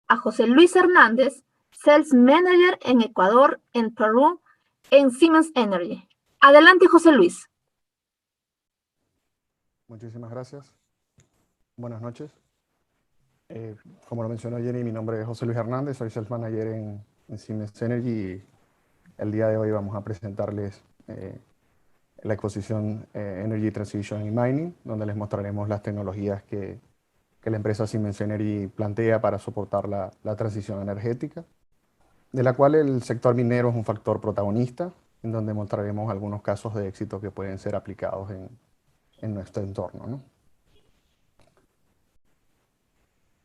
a José Luis Hernández, Sales Manager en Ecuador, en Perú, en Siemens Energy. Adelante, José Luis. Muchísimas gracias. Buenas noches. Como lo mencionó Jenny, mi nombre es José Luis Hernández, soy Sales Manager en Siemens Energy y el día de hoy vamos a presentarles la exposición Energy Transition y Mining, donde les mostraremos las tecnologías que la empresa Siemens Energy plantea para soportar la transición energética, de la cual el sector minero es un factor protagonista, en donde mostraremos algunos casos de éxito que pueden ser aplicados en nuestro entorno, ¿no?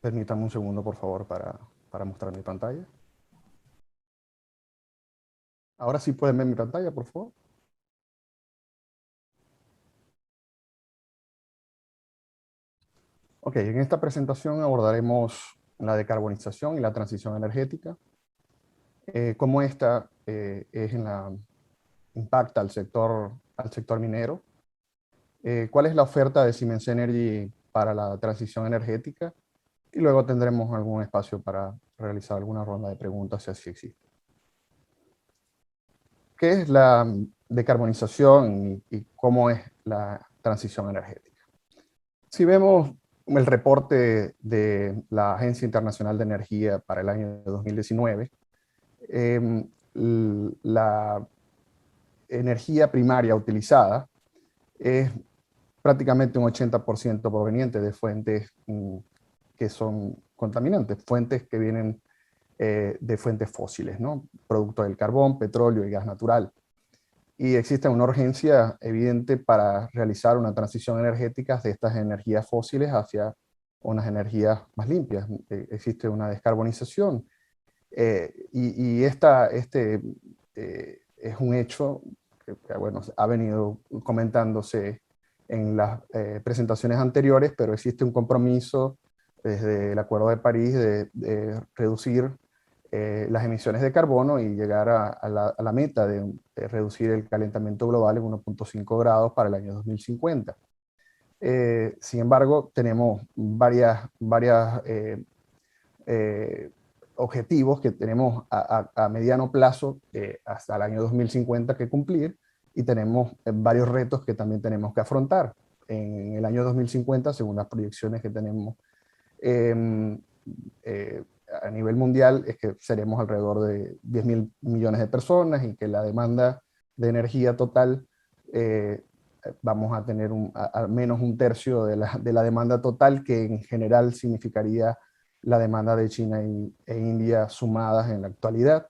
Permítanme un segundo, por favor, para mostrar mi pantalla. Ahora sí pueden ver mi pantalla, por favor. Ok, en esta presentación abordaremos la decarbonización y la transición energética, cómo esta impacta al sector minero, cuál es la oferta de Siemens Energy para la transición energética, y luego tendremos algún espacio para realizar alguna ronda de preguntas si así existe. ¿Qué es la decarbonización y cómo es la transición energética? Si vemos el reporte de la Agencia Internacional de Energía para el año 2019, la energía primaria utilizada es prácticamente un 80% proveniente de fuentes que son contaminantes, fuentes que vienen de fuentes fósiles, ¿no? Producto del carbón, petróleo y gas natural. Y existe una urgencia evidente para realizar una transición energética de estas energías fósiles hacia unas energías más limpias. Existe una descarbonización. Es un hecho que, bueno, ha venido comentándose en las presentaciones anteriores, pero existe un compromiso desde el Acuerdo de París de reducir las emisiones de carbono y llegar a la meta de reducir el calentamiento global en 1.5 grados para el año 2050. Sin embargo, tenemos varios objetivos que tenemos a mediano plazo hasta el año 2050 que cumplir, y tenemos varios retos que también tenemos que afrontar. En el año 2050, según las proyecciones que tenemos a nivel mundial, es que seremos alrededor de 10.000 millones de personas y que la demanda de energía total vamos a tener al menos un tercio de la demanda total, que en general significaría la demanda de China e India sumadas en la actualidad,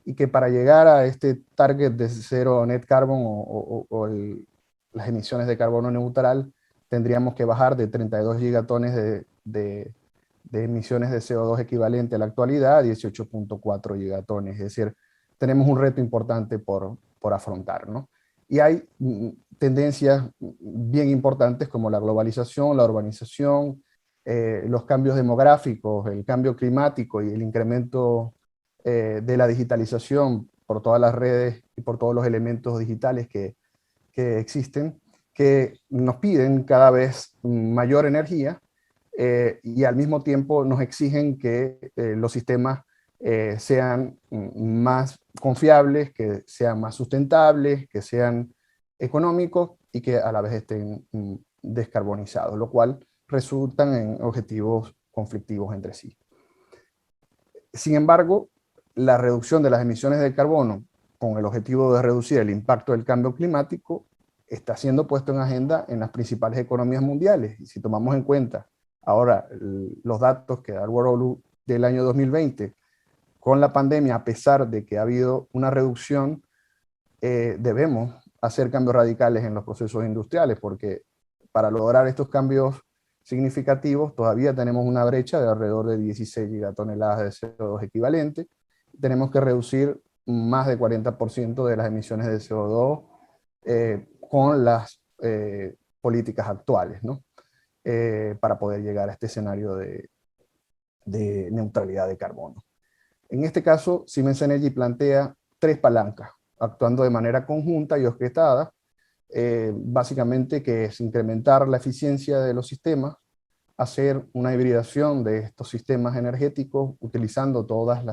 y que para llegar a este target de cero net carbon las emisiones de carbono neutral, tendríamos que bajar de 32 gigatones de emisiones de CO2 equivalente a la actualidad a 18.4 gigatones. Es decir, tenemos un reto importante por afrontar, ¿no? Y hay tendencias bien importantes como la globalización, la urbanización, los cambios demográficos, el cambio climático y el incremento de la digitalización por todas las redes y por todos los elementos digitales que existen, que nos piden cada vez mayor energía y al mismo tiempo nos exigen que los sistemas sean más confiables, que sean más sustentables, que sean económicos y que a la vez estén descarbonizados, lo cual resultan en objetivos conflictivos entre sí. Sin embargo, la reducción de las emisiones de carbono con el objetivo de reducir el impacto del cambio climático está siendo puesto en agenda en las principales economías mundiales. Y si tomamos en cuenta ahora los datos que da el World Outlook del año 2020, con la pandemia, a pesar de que ha habido una reducción, debemos hacer cambios radicales en los procesos industriales, porque para lograr estos cambios significativos todavía tenemos una brecha de alrededor de 16 gigatoneladas de CO2 equivalente. Tenemos que reducir más de 40% de las emisiones de CO2 con las políticas actuales, ¿no? Para poder llegar a este escenario de neutralidad de carbono. En este caso, Siemens Energy plantea tres palancas, actuando de manera conjunta y orquestada, básicamente, que es incrementar la eficiencia de los sistemas, hacer una hibridación de estos sistemas energéticos utilizando todas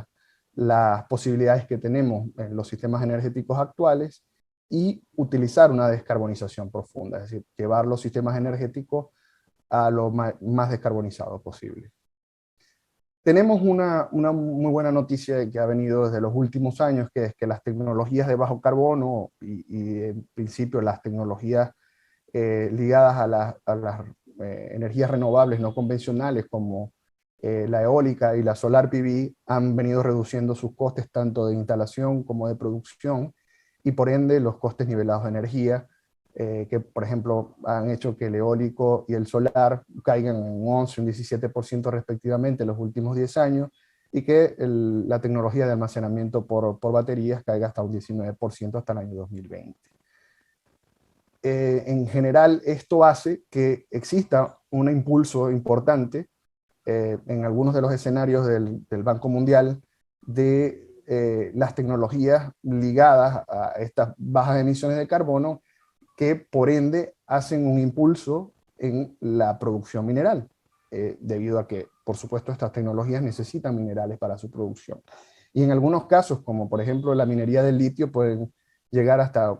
las posibilidades que tenemos en los sistemas energéticos actuales y utilizar una descarbonización profunda, es decir, llevar los sistemas energéticos a lo más descarbonizado posible. Tenemos una muy buena noticia que ha venido desde los últimos años, que es que las tecnologías de bajo carbono y en principio las tecnologías ligadas a las energías renovables no convencionales como la eólica y la solar PV han venido reduciendo sus costes tanto de instalación como de producción y por ende los costes nivelados de energía, que por ejemplo han hecho que el eólico y el solar caigan en un 11 y un 17% respectivamente en los últimos 10 años y que la tecnología de almacenamiento por baterías caiga hasta un 19% hasta el año 2020. En general esto hace que exista un impulso importante en algunos de los escenarios del Banco Mundial de las tecnologías ligadas a estas bajas emisiones de carbono que por ende hacen un impulso en la producción mineral, debido a que, por supuesto, estas tecnologías necesitan minerales para su producción. Y en algunos casos, como por ejemplo la minería del litio, pueden llegar hasta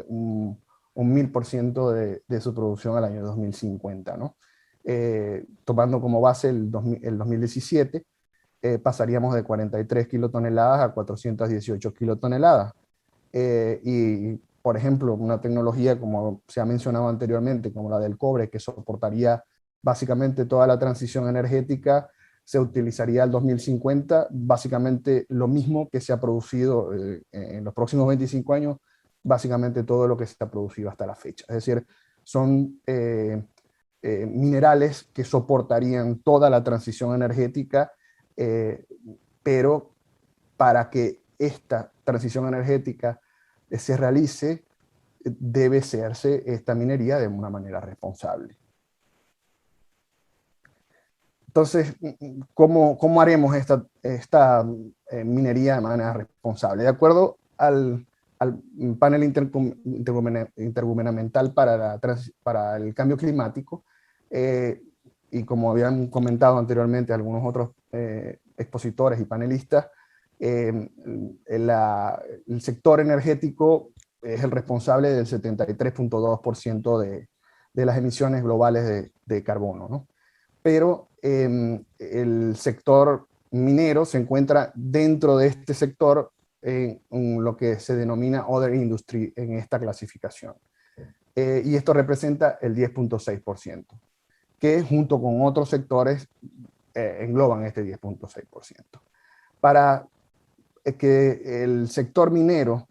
un 1000% de su producción al año 2050, ¿no? Tomando como base el 2017, pasaríamos de 43 kilotoneladas a 418 kilotoneladas. Y, por ejemplo, una tecnología como se ha mencionado anteriormente, como la del cobre, que soportaría básicamente toda la transición energética, se utilizaría al 2050 básicamente lo mismo que se ha producido en los próximos 25 años, básicamente todo lo que se ha producido hasta la fecha. Es decir, son minerales que soportarían toda la transición energética, pero para que esta transición energética se realice, debe hacerse esta minería de una manera responsable. Entonces, ¿cómo haremos esta minería de manera responsable? De acuerdo al panel intergubernamental para el cambio climático, y como habían comentado anteriormente algunos otros expositores y panelistas, el sector energético es el responsable del 73.2% de las emisiones globales de carbono, ¿no? Pero el sector minero se encuentra dentro de este sector en lo que se denomina Other Industry en esta clasificación. Y esto representa el 10.6%, que junto con otros sectores engloban este 10.6%. Para que el sector minero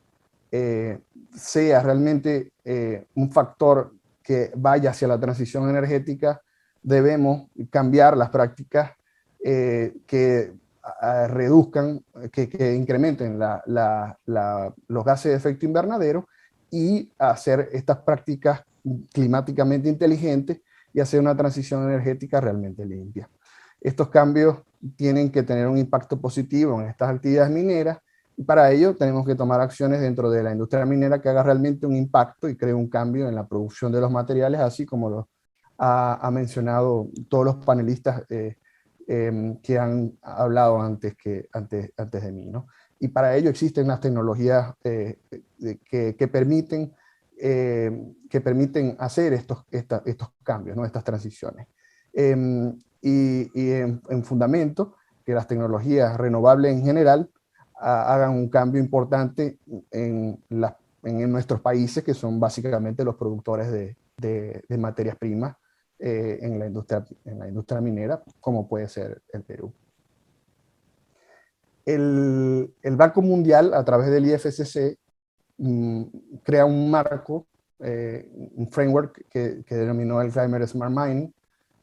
sea realmente un factor que vaya hacia la transición energética, debemos cambiar las prácticas que reduzcan, que incrementen los gases de efecto invernadero y hacer estas prácticas climáticamente inteligentes y hacer una transición energética realmente limpia. Estos cambios tienen que tener un impacto positivo en estas actividades mineras y para ello tenemos que tomar acciones dentro de la industria minera que haga realmente un impacto y cree un cambio en la producción de los materiales, así como lo ha mencionado todos los panelistas que han hablado antes de mí, ¿no? Y para ello existen las tecnologías que permiten hacer estos cambios, ¿no? Estas transiciones. Y en fundamento, que las tecnologías renovables en general hagan un cambio importante en nuestros países, que son básicamente los productores de materias primas en la industria minera, como puede ser el Perú. El Banco Mundial, a través del IFCC, crea un marco, un framework que denominó el Climate Smart Mining,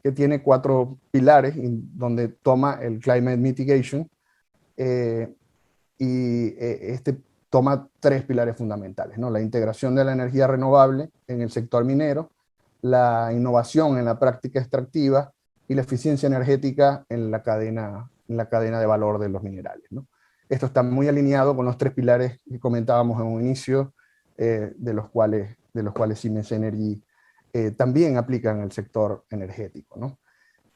que tiene 4 pilares, donde toma el Climate Mitigation, este toma 3 pilares fundamentales, ¿no? La integración de la energía renovable en el sector minero, la innovación en la práctica extractiva y la eficiencia energética en la cadena de valor de los minerales, ¿no? Esto está muy alineado con los 3 pilares que comentábamos en un inicio, de los cuales Siemens Energy también aplica en el sector energético, ¿no?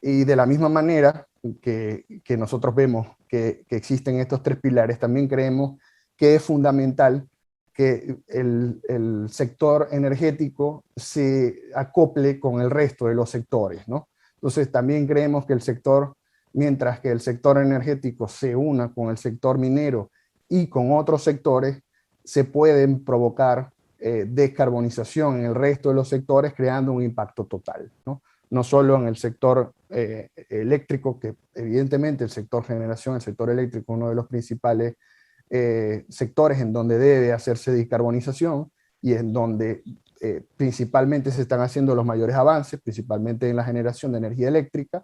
Y de la misma manera que nosotros vemos que existen estos tres pilares, también creemos que es fundamental que el sector energético se acople con el resto de los sectores, ¿no? Entonces también creemos que el sector, mientras que el sector energético se una con el sector minero y con otros sectores, se pueden provocar descarbonización en el resto de los sectores, creando un impacto total, ¿no? No solo en el sector eléctrico, que evidentemente el sector generación, el sector eléctrico, uno de los principales sectores en donde debe hacerse descarbonización y en donde principalmente se están haciendo los mayores avances, principalmente en la generación de energía eléctrica,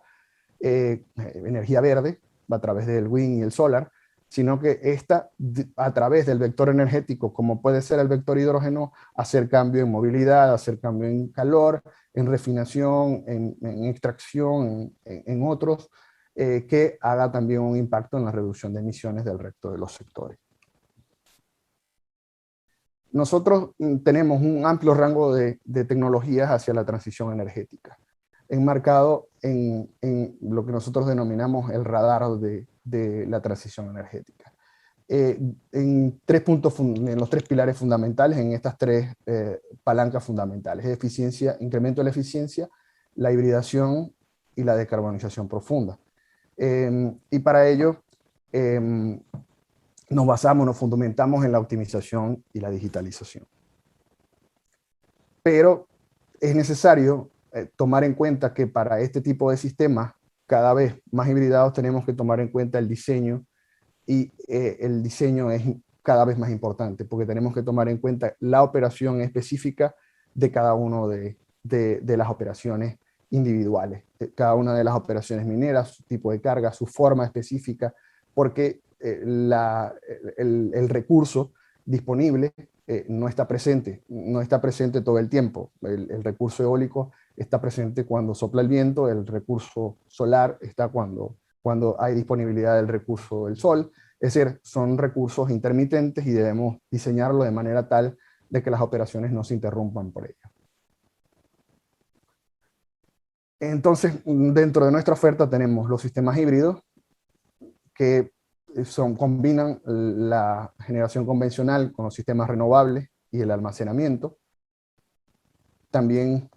energía verde, a través del wind y el solar, sino que esta, a través del vector energético, como puede ser el vector hidrógeno, hacer cambio en movilidad, hacer cambio en calor, en refinación, en extracción, en otros, que haga también un impacto en la reducción de emisiones del resto de los sectores. Nosotros tenemos un amplio rango de tecnologías hacia la transición energética, enmarcado en lo que nosotros denominamos el radar de la transición energética. En los tres pilares fundamentales, en estas tres palancas fundamentales: eficiencia, incremento de la eficiencia, la hibridación y la descarbonización profunda. Y para ello nos fundamentamos en la optimización y la digitalización. Pero es necesario tomar en cuenta que para este tipo de sistemas cada vez más hibridados tenemos que tomar en cuenta el diseño, y el diseño es cada vez más importante porque tenemos que tomar en cuenta la operación específica de cada una de las operaciones individuales, cada una de las operaciones mineras, su tipo de carga, su forma específica, porque el recurso disponible no está presente todo el tiempo. El recurso eólico está presente cuando sopla el viento, el recurso solar está cuando hay disponibilidad del recurso del sol. Es decir, son recursos intermitentes y debemos diseñarlo de manera tal de que las operaciones no se interrumpan por ello. Entonces, dentro de nuestra oferta tenemos los sistemas híbridos, que combinan la generación convencional con los sistemas renovables y el almacenamiento. También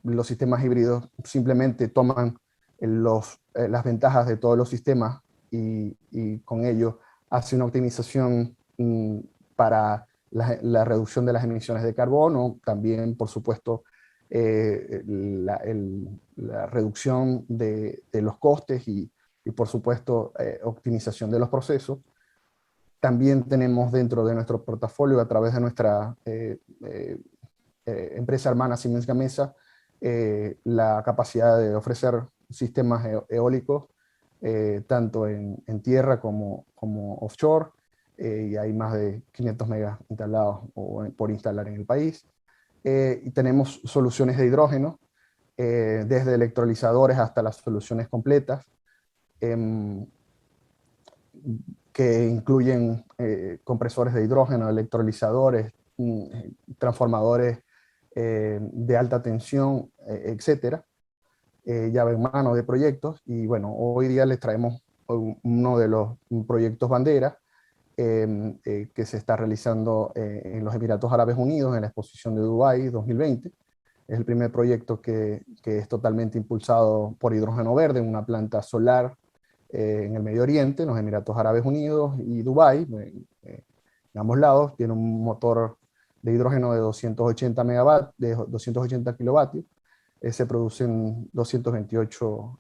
los sistemas híbridos simplemente toman las ventajas de todos los sistemas y con ello hace una optimización para la reducción de las emisiones de carbono, también por supuesto la reducción de los costes y por supuesto optimización de los procesos. También tenemos dentro de nuestro portafolio, a través de nuestra empresa hermana Siemens Gamesa, la capacidad de ofrecer sistemas eólicos tanto en tierra como offshore, y hay más de 500 megas instalados por instalar en el país. Y tenemos soluciones de hidrógeno, desde electrolizadores hasta las soluciones completas, que incluyen compresores de hidrógeno, electrolizadores, transformadores de alta tensión, etcétera. Llave en mano de proyectos. Y bueno, hoy día les traemos uno de los proyectos bandera que se está realizando en los Emiratos Árabes Unidos, en la exposición de Dubái 2020. Es el primer proyecto que es totalmente impulsado por hidrógeno verde, en una planta solar en el Medio Oriente, en los Emiratos Árabes Unidos y Dubái, en ambos lados. Tiene un motor de hidrógeno de 280 megavatios, de 280 kilovatios. Se producen 228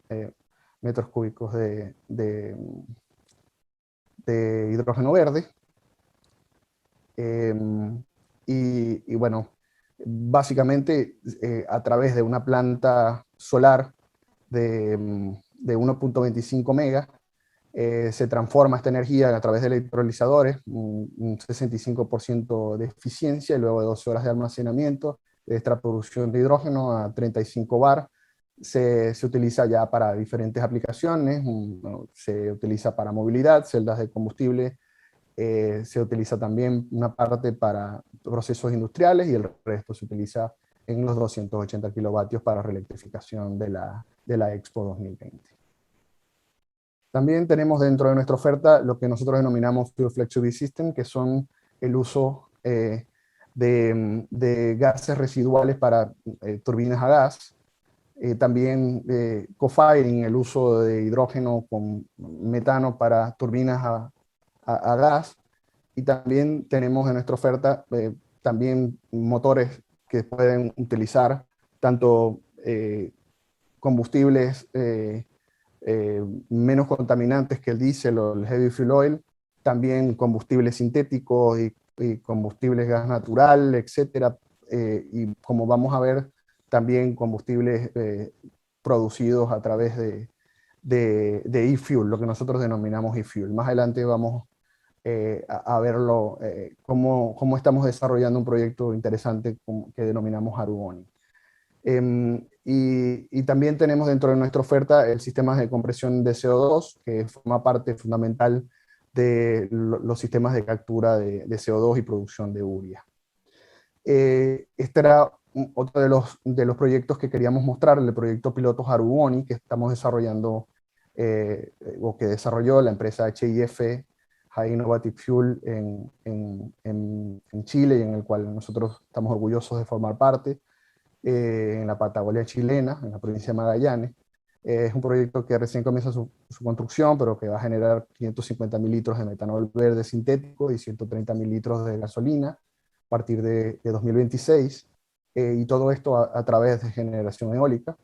metros cúbicos de hidrógeno verde. Y bueno, básicamente a través de una planta solar de 1.25 megas, se transforma esta energía a través de electrolizadores, un 65% de eficiencia, y luego de 12 horas de almacenamiento, esta producción de hidrógeno a 35 bar, se utiliza ya para diferentes aplicaciones. Se utiliza para movilidad, celdas de combustible, se utiliza también una parte para procesos industriales y el resto se utiliza en los 280 kilovatios para reelectrificación de la Expo 2020. También tenemos dentro de nuestra oferta lo que nosotros denominamos Fuel Flexibility System, que son el uso de gases residuales para turbinas a gas. También co-firing, el uso de hidrógeno con metano para turbinas a gas. Y también tenemos en nuestra oferta también motores que pueden utilizar tanto combustibles menos contaminantes que el diésel o el heavy fuel oil, también combustibles sintéticos y combustibles gas natural, etcétera, y como vamos a ver, también combustibles producidos a través de e-fuel, lo que nosotros denominamos e-fuel. Más adelante vamos a verlo, cómo estamos desarrollando un proyecto interesante que denominamos Aruboni. Y también tenemos dentro de nuestra oferta el sistema de compresión de CO2, que forma parte fundamental de los sistemas de captura de CO2 y producción de urea. Este era otro de los proyectos que queríamos mostrar, el proyecto piloto Aruboni, que estamos desarrollando, o que desarrolló la empresa HIF, High Innovative Fuel, en Chile, y en el cual nosotros estamos orgullosos de formar parte. En la Patagonia chilena, en la provincia de Magallanes. Es un proyecto que recién comienza su construcción, pero que va a generar 550.000 litros de metanol verde sintético y 130.000 litros de gasolina a partir de 2026, y todo esto a través de generación eólica.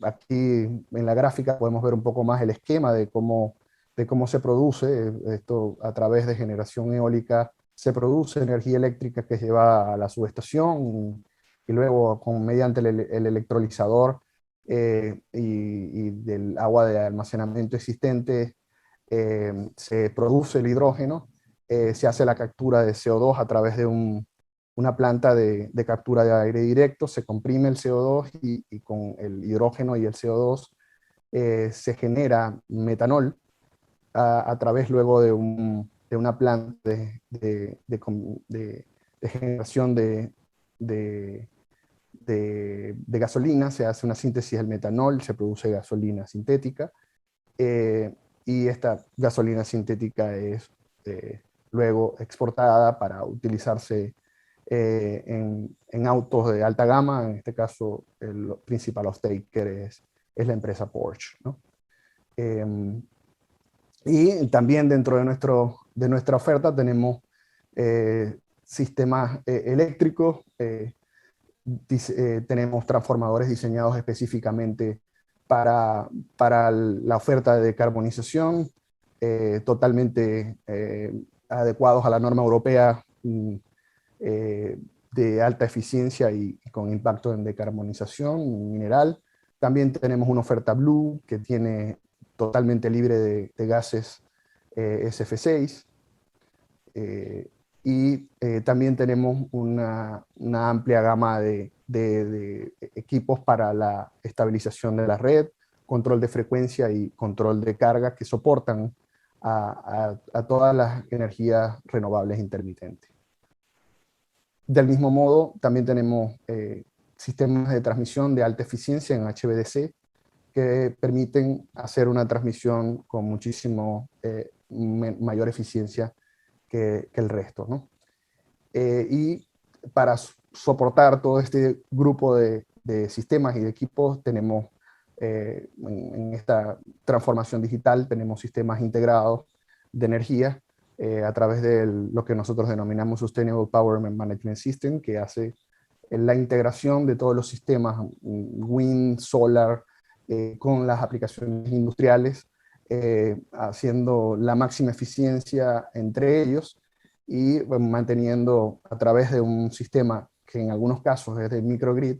Aquí en la gráfica podemos ver un poco más el esquema de cómo se produce esto a través de generación eólica. Se produce energía eléctrica que se lleva a la subestación y luego mediante el electrolizador y del agua de almacenamiento existente se produce el hidrógeno, se hace la captura de CO2 a través de una planta de captura de aire directo, se comprime el CO2 y con el hidrógeno y el CO2 se genera metanol a través luego de una planta de generación de gasolina. Se hace una síntesis del metanol, se produce gasolina sintética, y esta gasolina sintética es luego exportada para utilizarse en autos de alta gama. En este caso el principal off-taker es la empresa Porsche, ¿no? Y también dentro de nuestra oferta tenemos sistemas eléctricos, tenemos transformadores diseñados específicamente para la oferta de decarbonización, totalmente adecuados a la norma europea de alta eficiencia y con impacto en decarbonización mineral. También tenemos una oferta Blue que tiene totalmente libre de gases SF6, y también tenemos una amplia gama de equipos para la estabilización de la red, control de frecuencia y control de carga que soportan a todas las energías renovables intermitentes. Del mismo modo, también tenemos sistemas de transmisión de alta eficiencia en HVDC, que permiten hacer una transmisión con muchísimo mayor eficiencia que el resto, ¿no? Y para soportar todo este grupo de sistemas y de equipos, tenemos en esta transformación digital, tenemos sistemas integrados de energía a través de lo que nosotros denominamos Sustainable Power Management System, que hace la integración de todos los sistemas, wind, solar, con las aplicaciones industriales, haciendo la máxima eficiencia entre ellos y manteniendo a través de un sistema que en algunos casos es de microgrid,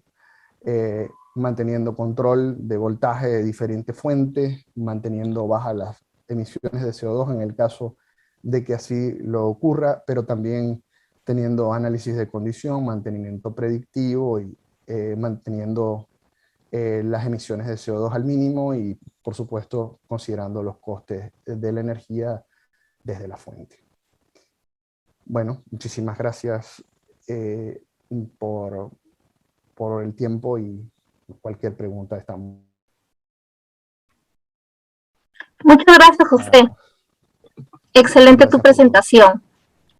manteniendo control de voltaje de diferentes fuentes, manteniendo bajas las emisiones de CO2 en el caso de que así lo ocurra, pero también teniendo análisis de condición, mantenimiento predictivo y manteniendo las emisiones de CO2 al mínimo y, por supuesto, considerando los costes de la energía desde la fuente. Bueno, muchísimas gracias por el tiempo y cualquier pregunta estamos. Muchas gracias, José. Excelente tu presentación.